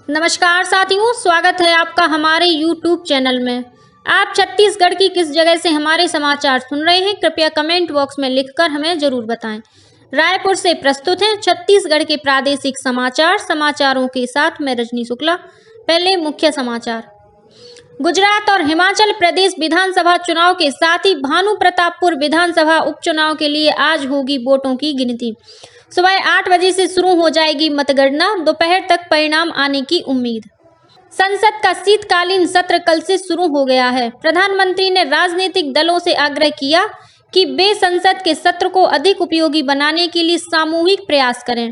नमस्कार साथियों, स्वागत है आपका हमारे YouTube चैनल में। आप छत्तीसगढ़ की किस जगह से हमारे समाचार सुन रहे हैं, कृपया कमेंट बॉक्स में लिखकर हमें जरूर बताएं। रायपुर से प्रस्तुत हैं छत्तीसगढ़ के प्रादेशिक समाचार। समाचारों के साथ मैं रजनी शुक्ला। पहले मुख्य समाचार। गुजरात और हिमाचल प्रदेश विधानसभा चुनाव के साथ ही भानुप्रतापपुर विधानसभा उपचुनाव के लिए आज होगी वोटों की गिनती। सुबह 8 बजे से शुरू हो जाएगी मतगणना। दोपहर तक परिणाम आने की उम्मीद। संसद का शीतकालीन सत्र कल से शुरू हो गया है। प्रधानमंत्री ने राजनीतिक दलों से आग्रह किया कि वे संसद के सत्र को अधिक उपयोगी बनाने के लिए सामूहिक प्रयास करें।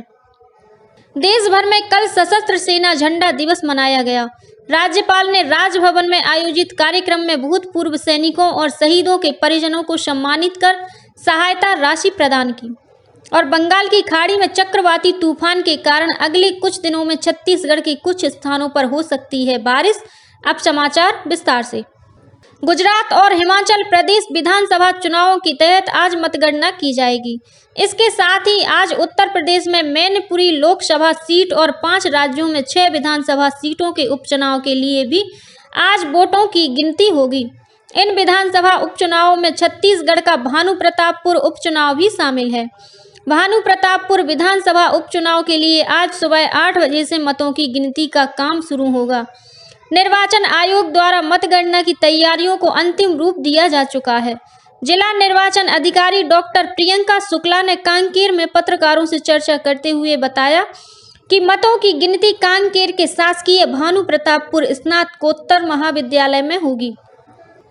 देश भर में कल सशस्त्र सेना झंडा दिवस मनाया गया। राज्यपाल ने राजभवन में आयोजित कार्यक्रम में भूतपूर्व सैनिकों और शहीदों के परिजनों को सम्मानित कर सहायता राशि प्रदान की। और बंगाल की खाड़ी में चक्रवाती तूफान के कारण अगले कुछ दिनों में छत्तीसगढ़ के कुछ स्थानों पर हो सकती है बारिश। अब समाचार विस्तार से। गुजरात और हिमाचल प्रदेश विधानसभा चुनावों के तहत आज मतगणना की जाएगी। इसके साथ ही आज उत्तर प्रदेश में मैनपुरी लोकसभा सीट और 5 राज्यों में 6 विधानसभा सीटों के उपचुनाव के लिए भी आज वोटों की गिनती होगी। इन विधानसभा उपचुनावों में छत्तीसगढ़ का भानुप्रतापपुर उपचुनाव भी शामिल है। भानुप्रतापपुर विधानसभा उपचुनाव के लिए आज सुबह 8 बजे से मतों की गिनती का काम शुरू होगा। निर्वाचन आयोग द्वारा मतगणना की तैयारियों को अंतिम रूप दिया जा चुका है। जिला निर्वाचन अधिकारी डॉक्टर प्रियंका शुक्ला ने कांकेर में पत्रकारों से चर्चा करते हुए बताया कि मतों की गिनती कांकेर के शासकीय भानुप्रतापपुर स्नातकोत्तर महाविद्यालय में होगी।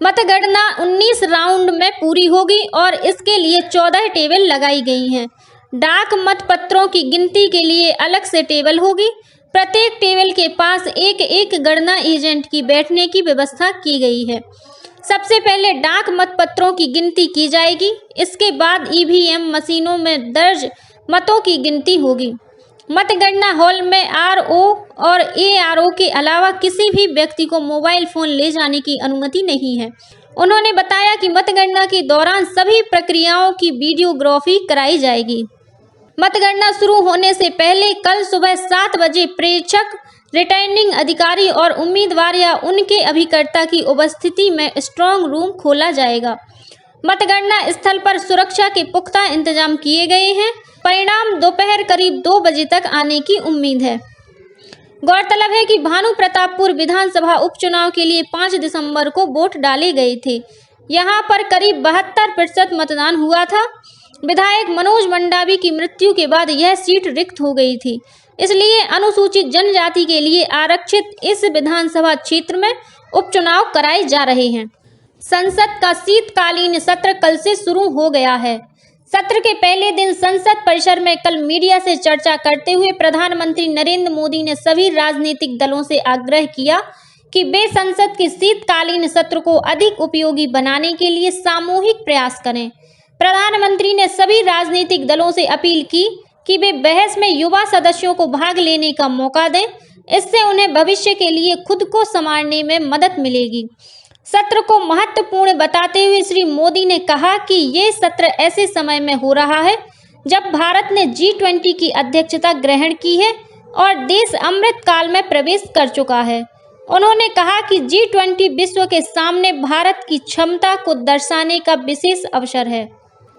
मतगणना 19 राउंड में पूरी होगी और इसके लिए 14 टेबल लगाई गई हैं। डाक मतपत्रों की गिनती के लिए अलग से टेबल होगी। प्रत्येक टेबल के पास एक गणना एजेंट की बैठने की व्यवस्था की गई है। सबसे पहले डाक मतपत्रों की गिनती की जाएगी। इसके बाद ईवीएम मशीनों में दर्ज मतों की गिनती होगी। मतगणना हॉल में आरओ और एआरओ के अलावा किसी भी व्यक्ति को मोबाइल फोन ले जाने की अनुमति नहीं है। उन्होंने बताया कि मतगणना के दौरान सभी प्रक्रियाओं की वीडियोग्राफी कराई जाएगी। मतगणना शुरू होने से पहले कल सुबह 7 बजे प्रेक्षक, रिटर्निंग अधिकारी और उम्मीदवार या उनके अभिकर्ता की उपस्थिति में स्ट्रांग रूम खोला जाएगा। मतगणना स्थल पर सुरक्षा के पुख्ता इंतजाम किए गए हैं। परिणाम दोपहर करीब 2 बजे तक आने की उम्मीद है। गौरतलब है कि भानुप्रतापपुर विधानसभा उपचुनाव के लिए 5 दिसंबर को वोट डाले गए थे। यहां पर करीब 72% मतदान हुआ था। विधायक मनोज मंडावी की मृत्यु के बाद यह सीट रिक्त हो गई थी, इसलिए अनुसूचित जनजाति के लिए आरक्षित इस विधानसभा क्षेत्र में उपचुनाव कराए जा रहे हैं। संसद का शीतकालीन सत्र कल से शुरू हो गया है। सत्र के पहले दिन संसद परिसर में कल मीडिया से चर्चा करते हुए प्रधानमंत्री नरेंद्र मोदी ने सभी राजनीतिक दलों से आग्रह किया कि वे संसद के शीतकालीन सत्र को अधिक उपयोगी बनाने के लिए सामूहिक प्रयास करें। प्रधानमंत्री ने सभी राजनीतिक दलों से अपील की कि वे बहस में युवा सदस्यों को भाग लेने का मौका दें। इससे उन्हें भविष्य के लिए खुद को संवारने में मदद मिलेगी। सत्र को महत्वपूर्ण बताते हुए श्री मोदी ने कहा कि ये सत्र ऐसे समय में हो रहा है जब भारत ने G20 की अध्यक्षता ग्रहण की है और देश अमृत काल में प्रवेश कर चुका है। उन्होंने कहा कि G20 विश्व के सामने भारत की क्षमता को दर्शाने का विशेष अवसर है।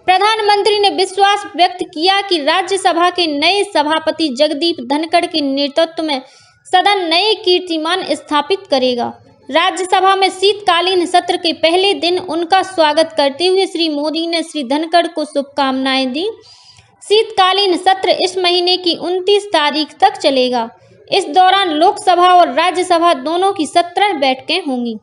प्रधानमंत्री ने विश्वास व्यक्त किया कि राज्यसभा के नए सभापति जगदीप धनखड़ के नेतृत्व में सदन नए कीर्तिमान स्थापित करेगा। राज्यसभा में शीतकालीन सत्र के पहले दिन उनका स्वागत करते हुए श्री मोदी ने श्री धनखड़ को शुभकामनाएं दी। शीतकालीन सत्र इस महीने की 29 तारीख तक चलेगा। इस दौरान लोकसभा और राज्यसभा दोनों की 17 बैठकें होंगी।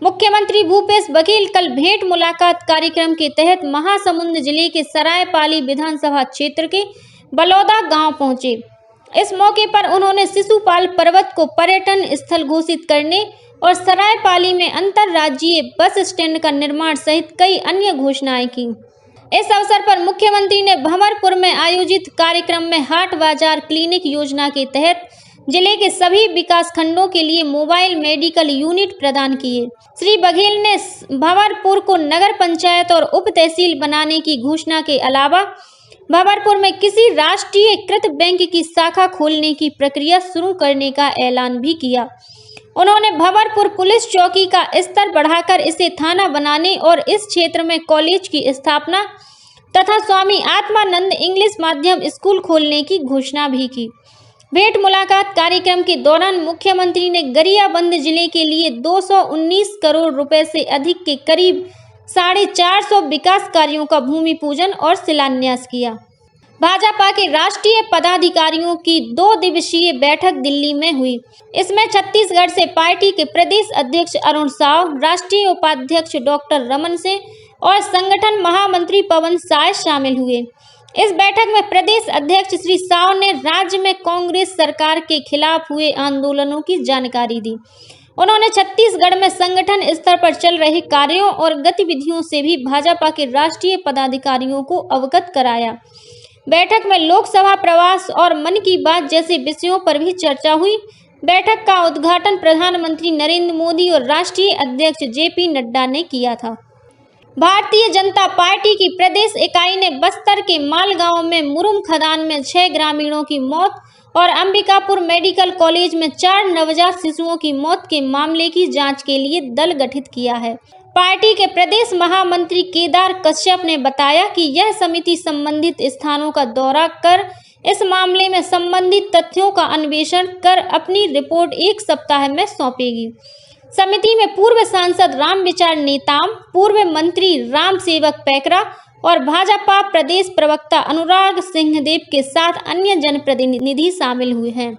मुख्यमंत्री भूपेश बघेल कल भेंट मुलाकात कार्यक्रम के तहत महासमुंद जिले के सरायपाली विधानसभा क्षेत्र के बलौदा गांव पहुंचे। इस मौके पर उन्होंने शिशुपाल पर्वत को पर्यटन स्थल घोषित करने और सरायपाली में अंतर्राज्यीय बस स्टैंड का निर्माण सहित कई अन्य घोषणाएं की। इस अवसर पर मुख्यमंत्री ने भंवरपुर में आयोजित कार्यक्रम में हाट बाजार क्लिनिक योजना के तहत जिले के सभी विकासखंडों के लिए मोबाइल मेडिकल यूनिट प्रदान किए। श्री बघेल ने भंवरपुर को नगर पंचायत और उप तहसील बनाने की घोषणा के अलावा भंवरपुर में किसी राष्ट्रीयकृत बैंक की शाखा खोलने की प्रक्रिया शुरू करने का ऐलान भी किया। उन्होंने भंवरपुर पुलिस चौकी का स्तर बढ़ाकर इसे थाना बनाने और इस क्षेत्र में कॉलेज की स्थापना तथा स्वामी आत्मानंद इंग्लिश माध्यम स्कूल खोलने की घोषणा भी की। भेंट मुलाकात कार्यक्रम के दौरान मुख्यमंत्री ने गरियाबंद जिले के लिए 219 करोड़ रुपए से अधिक के करीब 450 विकास कार्यों का भूमि पूजन और शिलान्यास किया। भाजपा के राष्ट्रीय पदाधिकारियों की 2 दिवसीय बैठक दिल्ली में हुई। इसमें छत्तीसगढ़ से पार्टी के प्रदेश अध्यक्ष अरुण साव, राष्ट्रीय उपाध्यक्ष डॉक्टर रमन सिंह और संगठन महामंत्री पवन साय शामिल हुए। इस बैठक में प्रदेश अध्यक्ष श्री साव ने राज्य में कांग्रेस सरकार के खिलाफ हुए आंदोलनों की जानकारी दी। उन्होंने छत्तीसगढ़ में संगठन स्तर पर चल रहे कार्यों और गतिविधियों से भी भाजपा के राष्ट्रीय पदाधिकारियों को अवगत कराया। बैठक में लोकसभा प्रवास और मन की बात जैसे विषयों पर भी चर्चा हुई। बैठक का उद्घाटन प्रधानमंत्री नरेंद्र मोदी और राष्ट्रीय अध्यक्ष जेपी नड्डा ने किया था। भारतीय जनता पार्टी की प्रदेश इकाई ने बस्तर के मालगांव में मुरुम खदान में 6 ग्रामीणों की मौत और अंबिकापुर मेडिकल कॉलेज में 4 नवजात शिशुओं की मौत के मामले की जांच के लिए दल गठित किया है। पार्टी के प्रदेश महामंत्री केदार कश्यप ने बताया कि यह समिति संबंधित स्थानों का दौरा कर इस मामले में संबंधित तथ्यों का अन्वेषण कर अपनी रिपोर्ट 1 सप्ताह में सौंपेगी। समिति में पूर्व सांसद रामविचार नेताम, पूर्व मंत्री राम सेवक पैकरा और भाजपा प्रदेश प्रवक्ता अनुराग सिंहदेव के साथ अन्य जनप्रतिनिधि शामिल हुए हैं।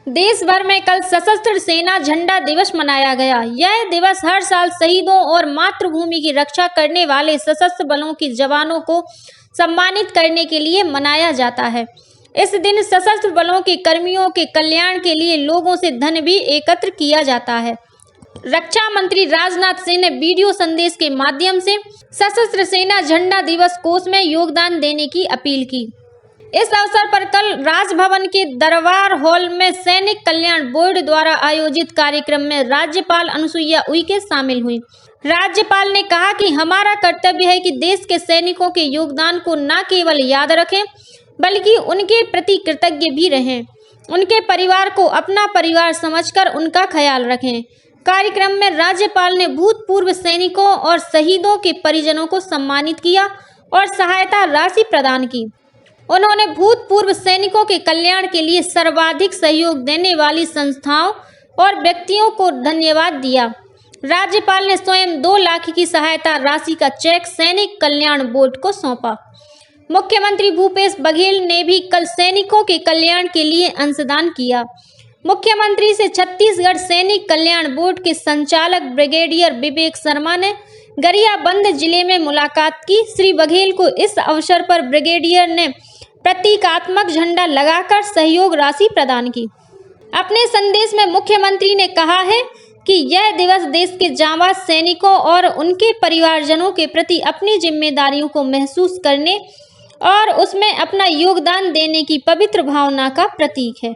देश भर में कल सशस्त्र सेना झंडा दिवस मनाया गया। यह दिवस हर साल शहीदों और मातृभूमि की रक्षा करने वाले सशस्त्र बलों के जवानों को सम्मानित करने के लिए मनाया जाता है। इस दिन सशस्त्र बलों के कर्मियों के कल्याण के लिए लोगों से धन भी एकत्र किया जाता है। रक्षा मंत्री राजनाथ सिंह ने वीडियो संदेश के माध्यम से सशस्त्र सेना झंडा दिवस कोष में योगदान देने की अपील की। इस अवसर पर कल राजभवन के दरबार हॉल में सैनिक कल्याण बोर्ड द्वारा आयोजित कार्यक्रम में राज्यपाल अनुसुईया उइके शामिल हुई। राज्यपाल ने कहा कि हमारा कर्तव्य है कि देश के सैनिकों के योगदान को न केवल याद रखें बल्कि उनके प्रति कृतज्ञ भी रहें। उनके परिवार को अपना परिवार समझकर उनका ख्याल रखें। कार्यक्रम में राज्यपाल ने भूतपूर्व सैनिकों और शहीदों के परिजनों को सम्मानित किया और सहायता राशि प्रदान की। उन्होंने भूतपूर्व सैनिकों के कल्याण के लिए सर्वाधिक सहयोग देने वाली संस्थाओं और व्यक्तियों को धन्यवाद दिया। राज्यपाल ने स्वयं 2 लाख की सहायता राशि का चेक सैनिक कल्याण बोर्ड को सौंपा। मुख्यमंत्री भूपेश बघेल ने भी कल सैनिकों के कल्याण के लिए अंशदान किया। मुख्यमंत्री से छत्तीसगढ़ सैनिक कल्याण बोर्ड के संचालक ब्रिगेडियर विवेक शर्मा ने गरियाबंद जिले में मुलाकात की। श्री बघेल को इस अवसर पर ब्रिगेडियर ने प्रतीकात्मक झंडा लगाकर सहयोग राशि प्रदान की। अपने संदेश में मुख्यमंत्री ने कहा है कि यह दिवस देश के जांबाज सैनिकों और उनके परिवारजनों के प्रति अपनी जिम्मेदारियों को महसूस करने और उसमें अपना योगदान देने की पवित्र भावना का प्रतीक है।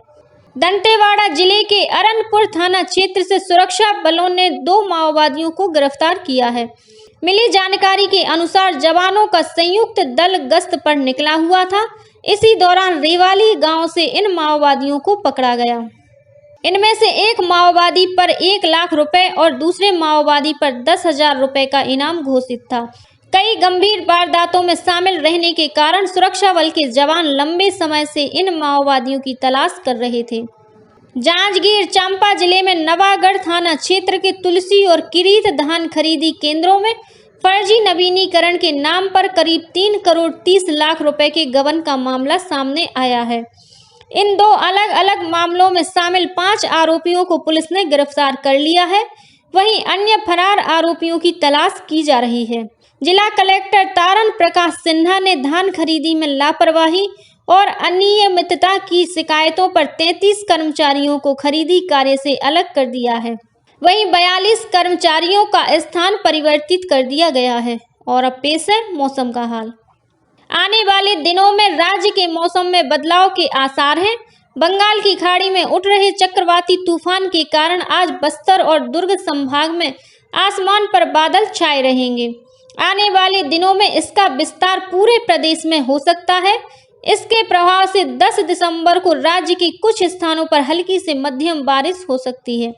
दंतेवाड़ा जिले के अरनपुर थाना क्षेत्र से सुरक्षा बलों ने 2 माओवादियों को गिरफ्तार किया है। मिली जानकारी के अनुसार जवानों का संयुक्त दल गश्त पर निकला हुआ था। इसी दौरान रेवाली गांव से इन माओवादियों को पकड़ा गया। इनमें से एक माओवादी पर 1 लाख रुपए और दूसरे माओवादी पर 10,000 रुपए का इनाम घोषित था। कई गंभीर वारदातों में शामिल रहने के कारण सुरक्षा बल के जवान लंबे समय से इन माओवादियों की तलाश कर रहे थे। जांजगीर चांपा जिले में नवागढ़ थाना क्षेत्र के तुलसी और किरीत धान खरीदी केंद्रों में फर्जी नवीनीकरण के नाम पर करीब 3 करोड़ 30 लाख रुपए के गबन का मामला सामने आया है। इन 2 अलग अलग मामलों में शामिल 5 आरोपियों को पुलिस ने गिरफ्तार कर लिया है। वहीं अन्य फरार आरोपियों की तलाश की जा रही है। जिला कलेक्टर तारण प्रकाश सिन्हा ने धान खरीदी में लापरवाही और अनियमितता की शिकायतों पर 33 कर्मचारियों को खरीदी कार्य से अलग कर दिया है। वहीं 42 कर्मचारियों का स्थान परिवर्तित कर दिया गया है। और अब पेश है मौसम का हाल। आने वाले दिनों में राज्य के मौसम में बदलाव के आसार हैं। बंगाल की खाड़ी में उठ रहे चक्रवाती तूफान के कारण आज बस्तर और दुर्ग संभाग में आसमान पर बादल छाए रहेंगे। आने वाले दिनों में इसका विस्तार पूरे प्रदेश में हो सकता है। इसके प्रभाव से 10 दिसंबर को राज्य के कुछ स्थानों पर हल्की से मध्यम बारिश हो सकती है।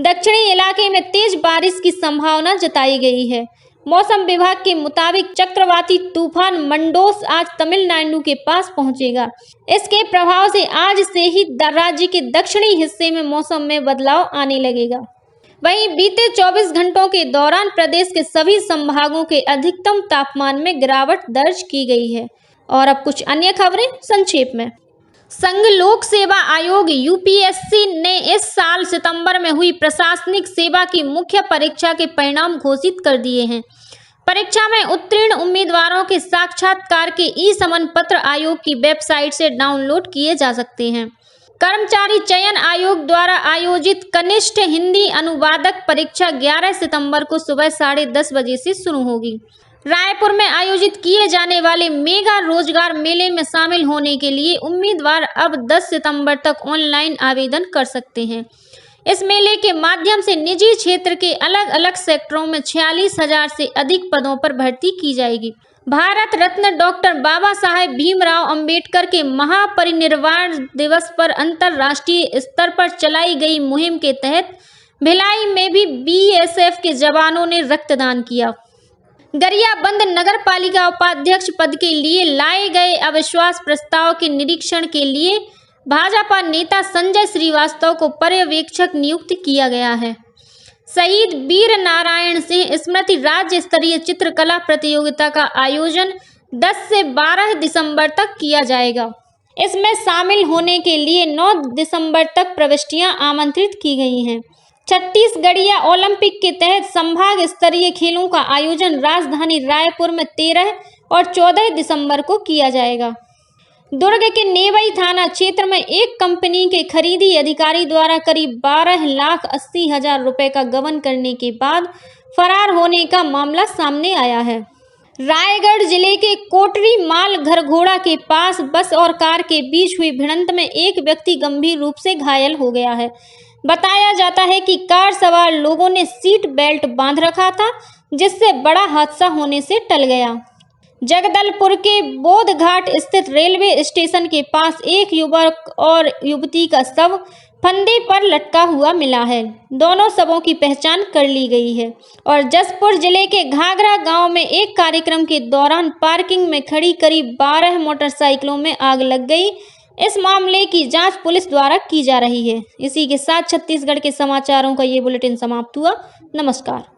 दक्षिणी इलाके में तेज बारिश की संभावना जताई गई है। मौसम विभाग के मुताबिक चक्रवाती तूफान मंडोस आज तमिलनाडु के पास पहुंचेगा। इसके प्रभाव से आज से ही राज्य के दक्षिणी हिस्से में मौसम में बदलाव आने लगेगा। वहीं बीते 24 घंटों के दौरान प्रदेश के सभी संभागों के अधिकतम तापमान में गिरावट दर्ज की गई है। और अब कुछ अन्य खबरें संक्षेप में। संघ लोक सेवा आयोग यूपीएससी ने इस साल सितंबर में हुई प्रशासनिक सेवा की मुख्य परीक्षा के परिणाम घोषित कर दिए हैं। परीक्षा में उत्तीर्ण उम्मीदवारों के साक्षात्कार के ई-समन पत्र आयोग की वेबसाइट से डाउनलोड किए जा सकते हैं। कर्मचारी चयन आयोग द्वारा आयोजित कनिष्ठ हिंदी अनुवादक परीक्षा 11 सितंबर को सुबह 10:30 बजे से शुरू होगी। रायपुर में आयोजित किए जाने वाले मेगा रोजगार मेले में शामिल होने के लिए उम्मीदवार अब 10 सितंबर तक ऑनलाइन आवेदन कर सकते हैं। इस मेले के माध्यम से निजी क्षेत्र के अलग अलग सेक्टरों में 46,000 से अधिक पदों पर भर्ती की जाएगी। भारत रत्न डॉक्टर बाबा साहेब भीमराव अंबेडकर के महापरिनिर्वाण दिवस पर अंतर्राष्ट्रीय स्तर पर चलाई गई मुहिम के तहत भिलाई में भी बीएसएफ के जवानों ने रक्तदान किया। गरियाबंद नगर पालिका उपाध्यक्ष पद के लिए लाए गए अविश्वास प्रस्ताव के निरीक्षण के लिए भाजपा नेता संजय श्रीवास्तव को पर्यवेक्षक नियुक्त किया गया है। शहीद वीर नारायण सिंह स्मृति राज्य स्तरीय चित्रकला प्रतियोगिता का आयोजन 10 से 12 दिसंबर तक किया जाएगा। इसमें शामिल होने के लिए 9 दिसंबर तक प्रविष्टियां आमंत्रित की गई हैं। छत्तीसगढ़िया ओलंपिक के तहत संभाग स्तरीय खेलों का आयोजन राजधानी रायपुर में 13 और 14 दिसंबर को किया जाएगा। दुर्ग के नेवई थाना क्षेत्र में एक कंपनी के खरीदी अधिकारी द्वारा करीब 12,80,000 रुपए का गबन करने के बाद फरार होने का मामला सामने आया है। रायगढ़ जिले के कोटरी माल घरघोड़ा के पास बस और कार के बीच हुई भिड़ंत में एक व्यक्ति गंभीर रूप से घायल हो गया है। बताया जाता है कि कार सवार लोगों ने सीट बेल्ट बांध रखा था, जिससे बड़ा हादसा होने से टल गया। जगदलपुर के बोधघाट स्थित रेलवे स्टेशन के पास एक युवक और युवती का शव फंदे पर लटका हुआ मिला है। दोनों शवों की पहचान कर ली गई है। और जसपुर जिले के घाघरा गांव में एक कार्यक्रम के दौरान पार्किंग में खड़ी करीब 12 मोटरसाइकिलों में आग लग गई। इस मामले की जांच पुलिस द्वारा की जा रही है। इसी के साथ छत्तीसगढ़ के समाचारों का ये बुलेटिन समाप्त हुआ। नमस्कार।